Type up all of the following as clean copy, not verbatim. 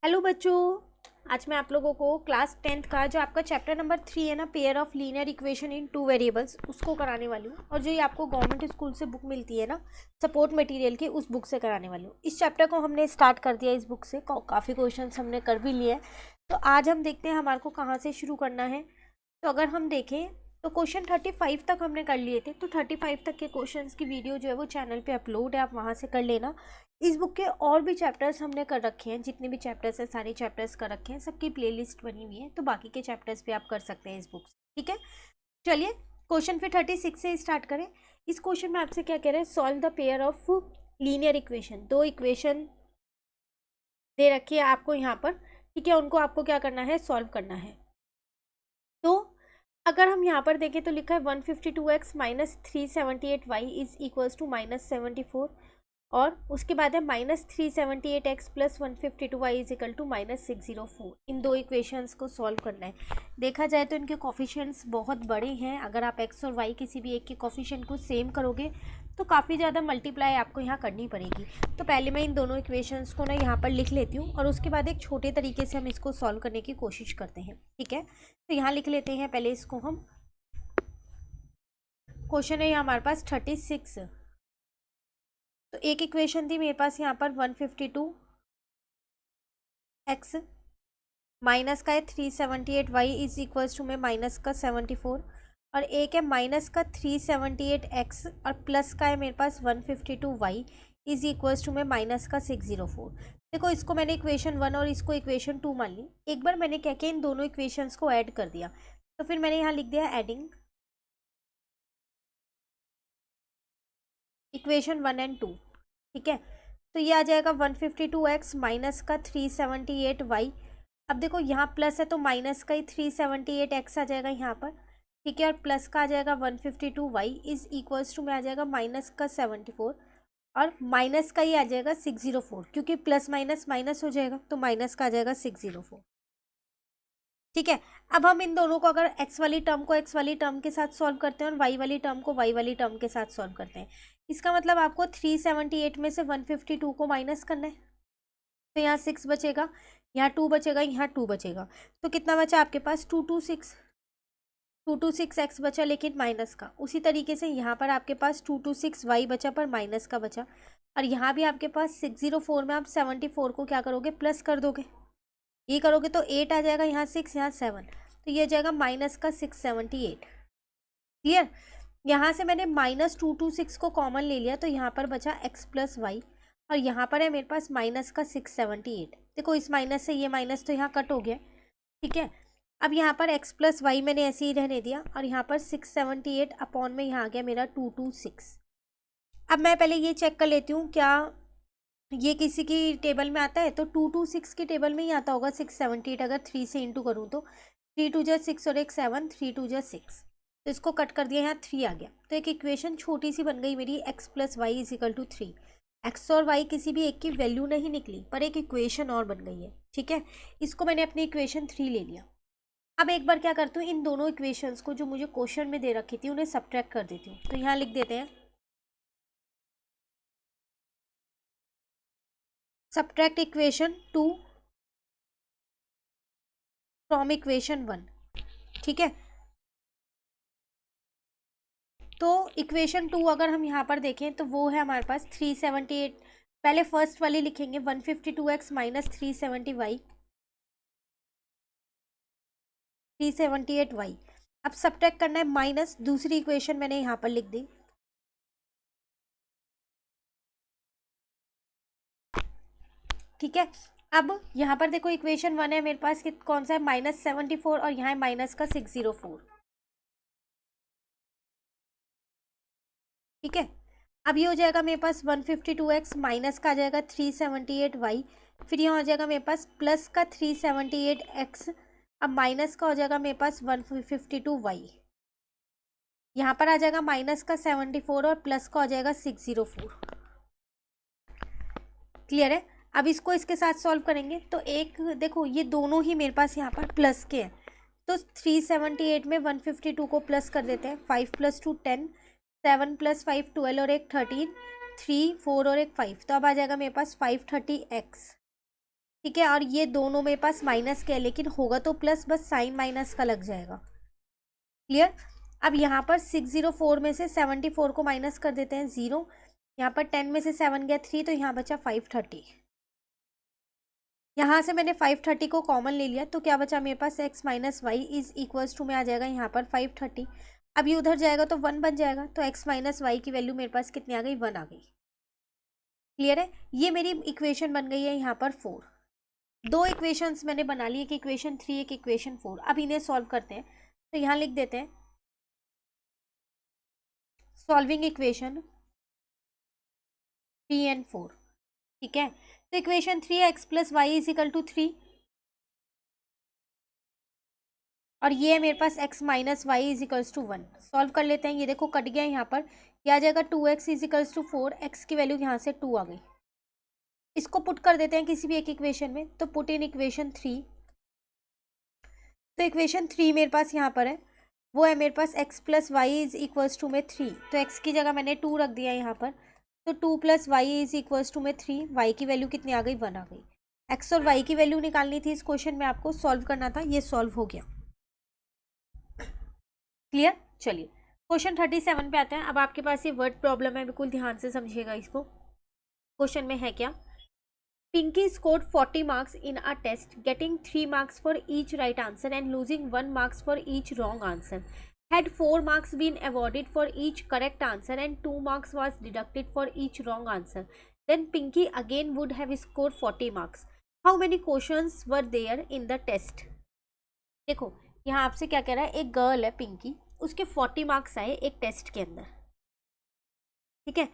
Hello बच्चों, आज मैं आप लोगों को क्लास 10th का जो आपका चैप्टर नंबर 3 है ना, pair of linear equation in two variables, उसको कराने वाली हूँ। और जो ये आपको गवर्नमेंट स्कूल से बुक मिलती है ना, सपोर्ट मटेरियल की, उस बुक से कराने वाली हूँ। इस चैप्टर को हमने स्टार्ट कर दिया, इस बुक से काफ़ी क्वेश्चन हमने कर भी लिए हैं। तो आज हम देखते हैं हमारे को कहाँ से शुरू करना है। तो अगर हम देखें तो क्वेश्चन 35 तक हमने कर लिए थे। तो 35 तक के क्वेश्चंस की वीडियो जो है वो चैनल पे अपलोड है, आप वहाँ से कर लेना। इस बुक के और भी चैप्टर्स हमने कर रखे हैं, जितने भी चैप्टर्स हैं सारे चैप्टर्स कर रखे हैं, सबकी प्लेलिस्ट बनी हुई है। तो बाकी के चैप्टर्स भी आप कर सकते हैं इस बुक से, ठीक है। चलिए क्वेश्चन फिर 36 से स्टार्ट करें। इस क्वेश्चन में आपसे क्या कह रहे हैं, solve the pair of linear equation. दो इक्वेशन दे रखी है आपको यहाँ पर, ठीक है। उनको आपको क्या करना है, सॉल्व करना है। तो अगर हम यहाँ पर देखें तो लिखा है 152x minus 378y is equals to minus 74, और उसके बाद है minus 378x plus 152y is equal to minus 604। इन दो इक्वेशंस को सॉल्व करना है। देखा जाए तो इनके कॉफिशिएंट्स बहुत बड़े हैं। अगर आप x और y किसी भी एक के कॉफिशिएंट को सेम करोगे तो काफ़ी ज़्यादा मल्टीप्लाई आपको यहाँ करनी पड़ेगी। तो पहले मैं इन दोनों इक्वेशंस को ना यहाँ पर लिख लेती हूँ, और उसके बाद एक छोटे तरीके से हम इसको सॉल्व करने की कोशिश करते हैं, ठीक है। तो यहाँ लिख लेते हैं पहले इसको हम। क्वेश्चन है हमारे पास 36। तो एक इक्वेशन थी मेरे पास यहाँ पर 152x माइनस का है 378y इज इक्वल्स टू में माइनस का 74, और एक है माइनस का 378x और प्लस का है मेरे पास 152y इज इक्वल्स टू में माइनस का 604। देखो, इसको मैंने इक्वेशन 1 और इसको इक्वेशन 2 मान ली। एक बार मैंने क्या किया, इन दोनों इक्वेशंस को ऐड कर दिया। तो फिर मैंने यहाँ लिख दिया एडिंग इक्वेशन 1 एंड 2, ठीक है। तो ये आ जाएगा 152x माइनस का 378y। अब देखो यहाँ प्लस है तो माइनस का ही 378x आ जाएगा यहाँ पर, ठीक है। और प्लस का आ जाएगा 152y इज इक्वल्स टू में आ जाएगा माइनस का 74, और माइनस का ही आ जाएगा 604, क्योंकि प्लस माइनस माइनस हो जाएगा तो माइनस का आ जाएगा 604, ठीक है। अब हम इन दोनों को, अगर x वाली टर्म को x वाली टर्म के साथ सॉल्व करते हैं और y वाली टर्म को y वाली टर्म के साथ सॉल्व करते हैं, इसका मतलब आपको 378 में से 152 को माइनस करना है। तो यहाँ 6 बचेगा, यहाँ 2 बचेगा, यहाँ 2 बचेगा। तो कितना बचा आपके पास, 226x बचा, लेकिन माइनस का। उसी तरीके से यहाँ पर आपके पास 226y बचा पर माइनस का बचा। और यहाँ भी आपके पास 604 में आप 74 को क्या करोगे, प्लस कर दोगे। ये करोगे तो 8 आ जाएगा, यहाँ 6, यहाँ 7, तो ये जाएगा माइनस का 678। क्लियर। यहाँ से मैंने माइनस 226 को कॉमन ले लिया, तो यहाँ पर बचा x प्लस वाई, और यहाँ पर है मेरे पास माइनस का 678। देखो, इस माइनस से ये माइनस तो यहाँ कट हो गया, ठीक है। अब यहाँ पर x प्लस वाई मैंने ऐसे ही रहने दिया, और यहाँ पर 678 अपॉन में यहाँ आ गया मेरा 226। अब मैं पहले ये चेक कर लेती हूँ क्या ये किसी की टेबल में आता है। तो 226 की टेबल में ही आता होगा 678। अगर 3 से इंटू करूँ तो 3 2 जा 6 और एक 7, 3 2 जा 6, तो इसको कट कर दिया, यहाँ 3 आ गया। तो एक इक्वेशन छोटी सी बन गई मेरी, x plus Y is equal to 3। X और वाई किसी भी एक की वैल्यू नहीं निकली, पर एक इक्वेशन और बन गई है, ठीक है। इसको मैंने अपनी इक्वेशन 3 ले लिया। अब एक बार क्या करती हूँ, इन दोनों इक्वेशंस को जो मुझे क्वेश्चन में दे रखी थी उन्हें सब्ट्रैक्ट कर देती हूँ। तो यहाँ लिख देते हैं सब्ट्रैक्ट इक्वेशन 2 फ्रॉम इक्वेशन 1, ठीक है। तो इक्वेशन 2 अगर हम यहाँ पर देखें तो वो है हमारे पास 378। पहले फर्स्ट वाली लिखेंगे 152x माइनस 378y। अब सब्ट्रैक्ट करना है माइनस, दूसरी इक्वेशन मैंने यहाँ पर लिख दी, ठीक है। अब यहाँ पर देखो इक्वेशन 1 है मेरे पास कि कौन सा है, माइनस 74, और यहाँ है माइनस का 604, ठीक है। अब ये हो जाएगा मेरे पास 152x माइनस का आ जाएगा 378y, फिर यहाँ हो जाएगा मेरे पास प्लस का 378x, अब माइनस का हो जाएगा मेरे पास 152y, यहाँ पर आ जाएगा माइनस का 74 और प्लस का हो जाएगा 604। क्लियर है। अब इसको इसके साथ सॉल्व करेंगे तो एक देखो, ये दोनों ही मेरे पास यहाँ पर प्लस के हैं, तो 378 में 152 को प्लस कर देते हैं। 5 + 2 10, 7 + 5 12 और एक 13, 3 4 और एक 5, तो अब आ जाएगा मेरे पास 530x। ठीक है, और ये दोनों मेरे पास माइनस के है, लेकिन होगा तो प्लस, बस साइन माइनस का लग जाएगा। क्लियर। अब यहाँ पर 604 में से 74 को माइनस कर देते हैं 0, यहाँ पर 10 में से 7 गया 3, तो यहाँ बचा 530। यहाँ से मैंने 530 को कॉमन ले लिया, तो क्या बचा मेरे पास x minus Y is equals to में आ जाएगा यहाँ पर 530। अब ये उधर जाएगा तो 1 बन जाएगा, तो x माइनस वाई की वैल्यू मेरे पास कितनी आ गई, 1 आ गई। क्लियर है, ये मेरी इक्वेशन बन गई है यहाँ पर 4। दो इक्वेशंस मैंने बना ली, एक इक्वेशन 3 एक इक्वेशन 4। अब इन्हें सॉल्व करते हैं, तो यहाँ लिख देते हैं सॉल्विंग इक्वेशन 3 and 4। ठीक है, तो equation 3 x plus Y is equal to 3, और ये है मेरे पास x minus Y is equals to 1। Solve कर लेते हैं, ये देखो कट गया यहाँ पर, ये आ जाएगा 2x is equals to 4, x की वैल्यू यहाँ से 2 आ गई। इसको पुट कर देते हैं किसी भी एक इक्वेशन में, तो पुट इन इक्वेशन 3। तो इक्वेशन 3 मेरे पास यहाँ पर है, वो है मेरे पास x plus Y is equals to में 3, तो x की जगह मैंने 2 रख दिया यहाँ पर, तो 2 plus Y is equals to में 3, y की वैल्यू कितनी आ गई, 1 आ गई। x और y की वैल्यू निकालनी थी, इस क्वेश्चन में आपको सॉल्व करना था, ये सॉल्व हो गया। क्लियर। चलिए क्वेश्चन 37 पे आते हैं। अब आपके पास ये वर्ड प्रॉब्लम है, बिल्कुल ध्यान से समझिएगा इसको। क्वेश्चन में है क्या, Pinky scored 40 marks in a test, getting 3 marks for each right answer and losing 1 marks for each wrong answer. Had 4 marks been awarded for each correct answer and 2 marks was deducted for each wrong answer, then Pinky again would have scored 40 marks. How many questions were there in the test? देखो यहाँ आपसे क्या कह रहा है, एक girl है पिंकी, उसके 40 मार्क्स आए एक टेस्ट के अंदर। ठीक है,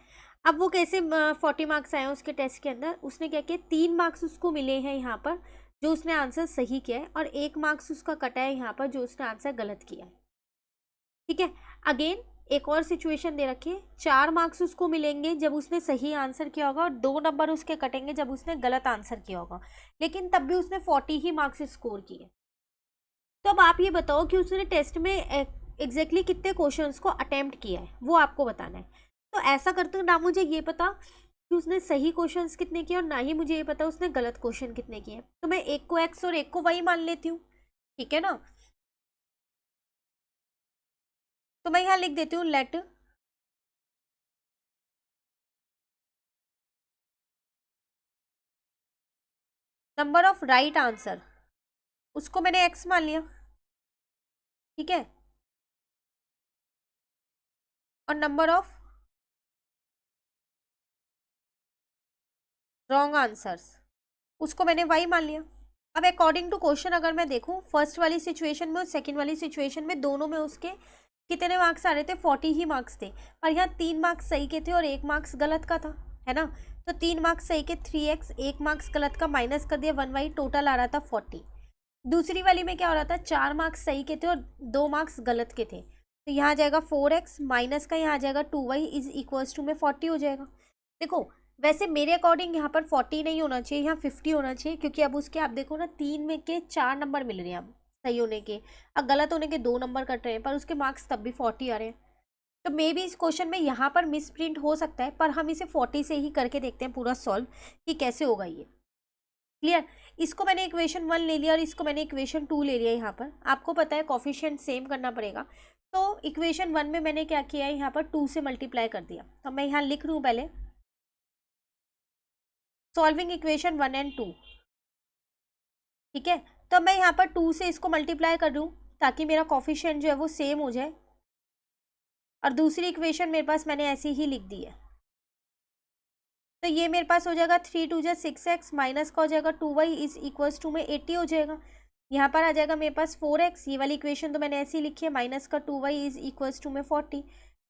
अब वो कैसे 40 मार्क्स आए उसके टेस्ट के अंदर, उसने क्या किया, 3 मार्क्स उसको मिले हैं यहाँ पर जो उसने आंसर सही किया है, और 1 मार्क्स उसका कटा है यहाँ पर जो उसने आंसर गलत किया है। ठीक है, अगेन एक और सिचुएशन दे रखी है, 4 मार्क्स उसको मिलेंगे जब उसने सही आंसर किया होगा, और 2 नंबर उसके कटेंगे जब उसने गलत आंसर किया होगा, लेकिन तब भी उसने 40 ही मार्क्स स्कोर किए। तो अब आप ये बताओ कि उसने टेस्ट में एग्जैक्टली कितने क्वेश्चंस को अटेम्प्ट किया है, वो आपको बताना है। तो ऐसा करते हो ना मुझे ये पता कि उसने सही क्वेश्चंस कितने किए, और ना ही मुझे ये पता उसने गलत क्वेश्चन कितने किए, तो मैं एक को x और एक को y मान लेती हूँ। ठीक है ना, तो मैं यहाँ लिख देती हूँ let number of right answer, उसको मैंने x मान लिया। ठीक है, और नंबर ऑफ रॉन्ग आंसर्स, उसको मैंने y मान लिया। अब अकॉर्डिंग टू क्वेश्चन अगर मैं देखूं, फर्स्ट वाली सिचुएशन में और सेकंड वाली सिचुएशन में दोनों में उसके कितने मार्क्स आ रहे थे, 40 ही मार्क्स थे, और यहाँ 3 मार्क्स सही के थे और 1 मार्क्स गलत का था, है ना। तो 3 मार्क्स सही के 3x, 1 मार्क्स गलत का माइनस कर दिया 1y, टोटल आ रहा था 40। दूसरी वाली में क्या हो रहा था, 4 मार्क्स सही के थे और 2 मार्क्स गलत के थे, तो यहाँ आ जाएगा 4x, माइनस का यहाँ आ जाएगा 2y इज इक्वल्स टू में 40 हो जाएगा। देखो वैसे मेरे अकॉर्डिंग यहाँ पर 40 नहीं होना चाहिए, यहाँ 50 होना चाहिए, क्योंकि अब उसके आप देखो ना 3 में के 4 नंबर मिल रहे हैं अब सही होने के, अब गलत होने के 2 नंबर कट रहे हैं, पर उसके मार्क्स तब भी 40 आ रहे हैं। तो मे बी इस क्वेश्चन में यहाँ पर मिस प्रिंट हो सकता है, पर हम इसे 40 से ही करके देखते हैं पूरा सॉल्व कि कैसे होगा ये। क्लियर, इसको मैंने इक्वेशन 1 ले लिया और इसको मैंने इक्वेशन 2 ले लिया। यहाँ पर आपको पता है कॉफिशिएंट सेम करना पड़ेगा, तो इक्वेशन 1 में मैंने क्या किया है, यहाँ पर 2 से मल्टीप्लाई कर दिया। तो मैं यहाँ लिख लूँ पहले सॉल्विंग इक्वेशन 1 and 2। ठीक है, तो मैं यहाँ पर 2 से इसको मल्टीप्लाई कर दूँ ताकि मेरा कॉफिशिएंट जो है वो सेम हो जाए, और दूसरी इक्वेशन मेरे पास मैंने ऐसी ही लिख दी है। तो ये मेरे पास हो जाएगा 3 2 6x, माइनस का हो जाएगा 2y इज इक्वल्स टू में 80 हो जाएगा। यहाँ पर आ जाएगा मेरे पास 4x, ये वाली इक्वेशन तो मैंने ऐसी लिखी है, माइनस का 2y इज इक्वल्स टू में 40।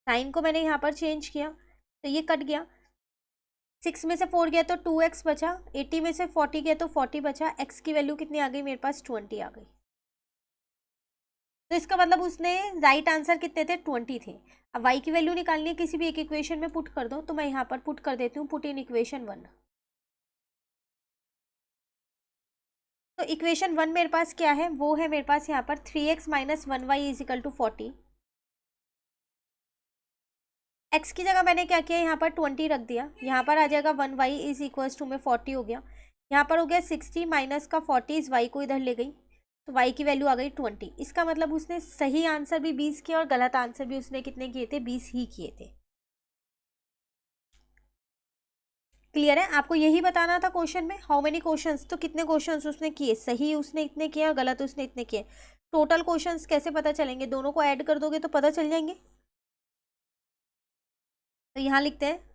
साइन को मैंने यहाँ पर चेंज किया तो ये कट गया, 6 में से 4 गया तो 2x बचा, 80 में से 40 गया तो 40 बचा, x की वैल्यू कितनी आ गई मेरे पास 20 आ गई। तो इसका मतलब उसने राइट आंसर कितने थे, 20 थे। अब y की वैल्यू निकालनी है, किसी भी एक इक्वेशन में पुट कर दो, तो मैं यहाँ पर पुट कर देती हूँ, पुट इन इक्वेशन 1। तो इक्वेशन 1 मेरे पास क्या है, वो है मेरे पास यहाँ पर 3x minus 1y is equal to 40। x की जगह मैंने क्या किया, यहाँ पर 20 रख दिया, यहाँ पर आ जाएगा 1y इज इक्वल्स टू में 40 हो गया। यहाँ पर हो गया 60 माइनस का 40, इस y को इधर ले गई तो y की वैल्यू आ गई 20। इसका मतलब उसने सही आंसर भी 20 किया और गलत आंसर भी उसने कितने किए थे, 20 ही किए थे। क्लियर है? आपको यही बताना था क्वेश्चन में, हाउ मेनी क्वेश्चंस, तो कितने क्वेश्चंस उसने किए, सही उसने इतने किए और गलत उसने इतने किए। टोटल क्वेश्चंस कैसे पता चलेंगे, दोनों को ऐड कर दोगे तो पता चल जाएंगे। तो यहाँ लिखते हैं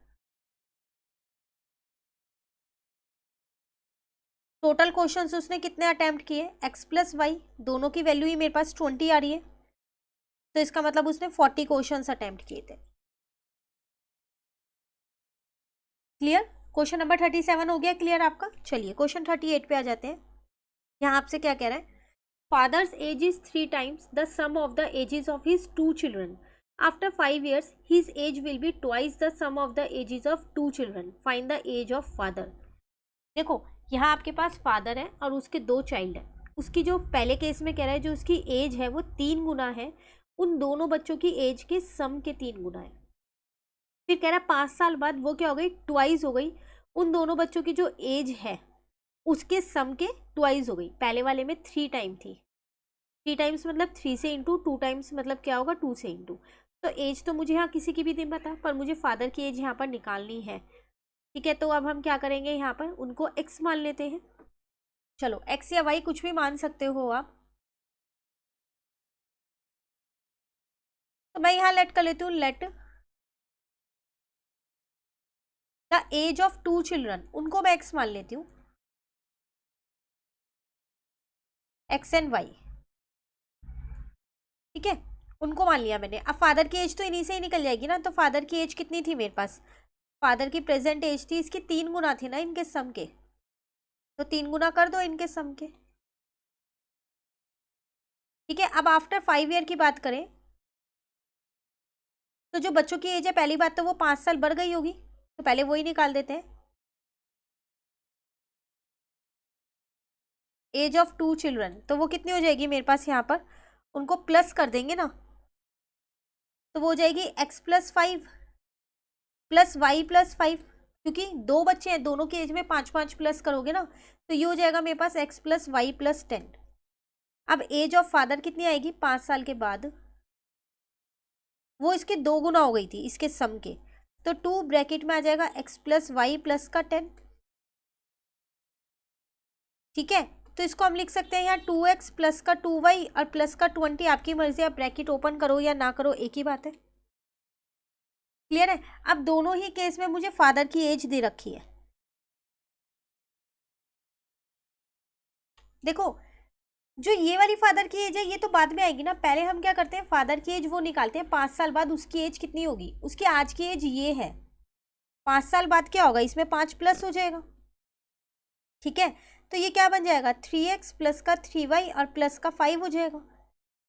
टोटल क्वेश्चंस उसने कितने अटेम्प्ट किए, x प्लस वाई, दोनों की वैल्यू ही मेरे पास 20 आ रही है, तो इसका मतलब उसने 40 क्वेश्चंस अटेम्प्ट किए थे। क्लियर? क्वेश्चन नंबर 37 हो गया क्लियर आपका। चलिए क्वेश्चन 38 पे आ जाते हैं। यहाँ आपसे क्या कह रहा है, father's age is 3 times the sum of the ages of his 2 children. After 5 years his age will be twice the sum of the ages of 2 children. Find the age of father. देखो यहाँ आपके पास father है और उसके 2 child है। उसकी जो पहले केस में कह रहा है जो उसकी एज है वो 3 गुना है उन दोनों बच्चों की एज के सम के 3 गुना है। फिर कह रहा है 5 साल बाद वो क्या हो गई, ट्वाइस हो गई उन दोनों बच्चों की जो एज है उसके सम के ट्वाइस हो गई। पहले वाले में 3 टाइम थी, 3 टाइम्स मतलब 3 से इंटू, 2 टाइम्स मतलब क्या होगा 2 से इंटू। तो एज तो मुझे यहाँ किसी की भी नहीं पता, पर मुझे फादर की एज यहाँ पर निकालनी है। ठीक है, तो अब हम क्या करेंगे, यहाँ पर उनको x मान लेते हैं। चलो x या y कुछ भी मान सकते हो आप, तो मैं यहाँ लेट कर लेती हूँ, let the age of 2 children, उनको मैं x मान लेती हूँ, x एंड y। ठीक है, उनको मान लिया मैंने। अब फादर की एज तो इन्हीं से ही निकल जाएगी ना, तो फादर की एज कितनी थी मेरे पास, फादर की प्रेजेंट एज थी इसकी 3 गुना थी ना इनके सम के, तो 3 गुना कर दो इनके सम के। ठीक है, अब आफ्टर 5 ईयर की बात करें तो जो बच्चों की एज है, पहली बात तो वो 5 साल बढ़ गई होगी, तो पहले वो ही निकाल देते हैं। एज ऑफ 2 children, तो वो कितनी हो जाएगी मेरे पास यहाँ पर, उनको प्लस कर देंगे ना, तो वो हो जाएगी x plus 5 plus Y plus 5, क्योंकि 2 बच्चे हैं दोनों की एज में 5-5 प्लस करोगे ना, तो ये हो जाएगा मेरे पास x प्लस वाई प्लस 10। अब एज ऑफ फादर कितनी आएगी 5 साल के बाद, वो इसके 2 गुना हो गई थी इसके सम के, तो 2 ब्रैकेट में आ जाएगा x प्लस वाई प्लस का 10। ठीक है, तो इसको हम लिख सकते हैं यहाँ 2x प्लस का 2y और प्लस का 20, आपकी मर्जी, आप ब्रैकेट ओपन करो या ना करो एक ही बात है। क्लियर है? अब दोनों ही केस में मुझे फादर की एज दे रखी है। देखो जो ये वाली फादर की एज है ये तो बाद में आएगी ना, पहले हम क्या करते हैं फादर की एज वो निकालते हैं 5 साल बाद उसकी एज कितनी होगी, उसकी आज की एज ये है, 5 साल बाद क्या होगा इसमें 5 प्लस हो जाएगा। ठीक है, तो ये क्या बन जाएगा 3x प्लस का 3y और प्लस का 5 हो जाएगा।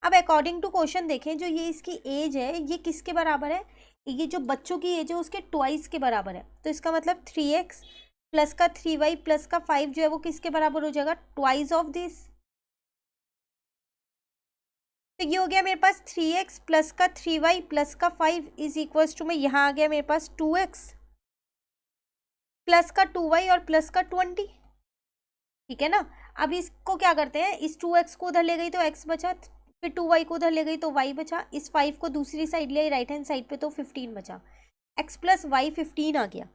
अब अकॉर्डिंग टू क्वेश्चन देखें, जो ये इसकी एज है ये किसके बराबर है, ये जो बच्चों की एज है उसके ट्वाइस के बराबर है, तो इसका मतलब 3x प्लस का 3y प्लस का 5 जो है वो किसके बराबर हो जाएगा, ट्वाइस ऑफ दिस। तो ये हो गया मेरे पास 3x प्लस का 3y प्लस का 5 इज इक्वल्स टू में यहाँ आ गया मेरे पास 2x प्लस का 2y और प्लस का 20। ठीक है ना, अब इसको क्या करते हैं, इस 2x को उधर ले गई तो x बचा, फिर 2y को उधर ले गई तो y बचा, इस 5 को दूसरी साइड ले राइट हैंड साइड पे तो 15 बचा, x प्लस वाई 15 आ गया,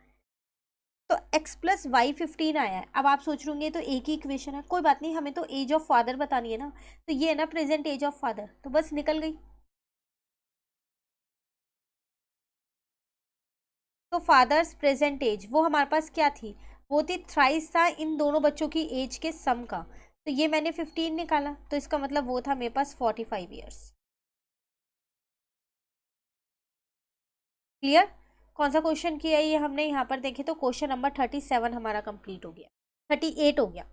तो x प्लस वाई 15 आया है। अब आप सोच रहे तो एक ही इक्वेशन है, कोई बात नहीं, हमें तो एज ऑफ फादर बतानी है ना, तो ये है ना प्रेजेंट एज ऑफ फादर, तो बस निकल गई। तो फादर्स प्रेजेंट एज वो हमारे पास क्या थी, वो थी थ्राइस था इन दोनों बच्चों की एज के सम का, तो ये मैंने 15 निकाला, तो इसका मतलब वो था मेरे पास 45 ईयर्स। क्लियर? कौन सा क्वेश्चन किया ये हमने यहाँ पर देखे तो क्वेश्चन नंबर 37 हमारा कंप्लीट हो गया, 38 हो गया।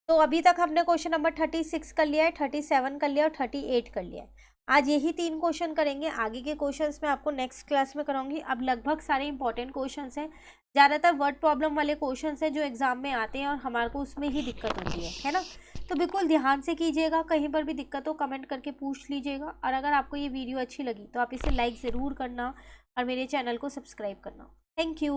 तो अभी तक हमने क्वेश्चन नंबर 36 कर लिया है, 37 कर लिया और 38 कर लिया है। आज यही 3 क्वेश्चन करेंगे, आगे के क्वेश्चंस मैं आपको नेक्स्ट क्लास में कराऊंगी। अब लगभग सारे इंपॉर्टेंट क्वेश्चंस हैं, ज़्यादातर वर्ड प्रॉब्लम वाले क्वेश्चंस हैं जो एग्जाम में आते हैं और हमारे को उसमें ही दिक्कत होती है ना, तो बिल्कुल ध्यान से कीजिएगा, कहीं पर भी दिक्कत हो कमेंट करके पूछ लीजिएगा, और अगर आपको ये वीडियो अच्छी लगी तो आप इसे लाइक ज़रूर करना और मेरे चैनल को सब्सक्राइब करना। Thank you.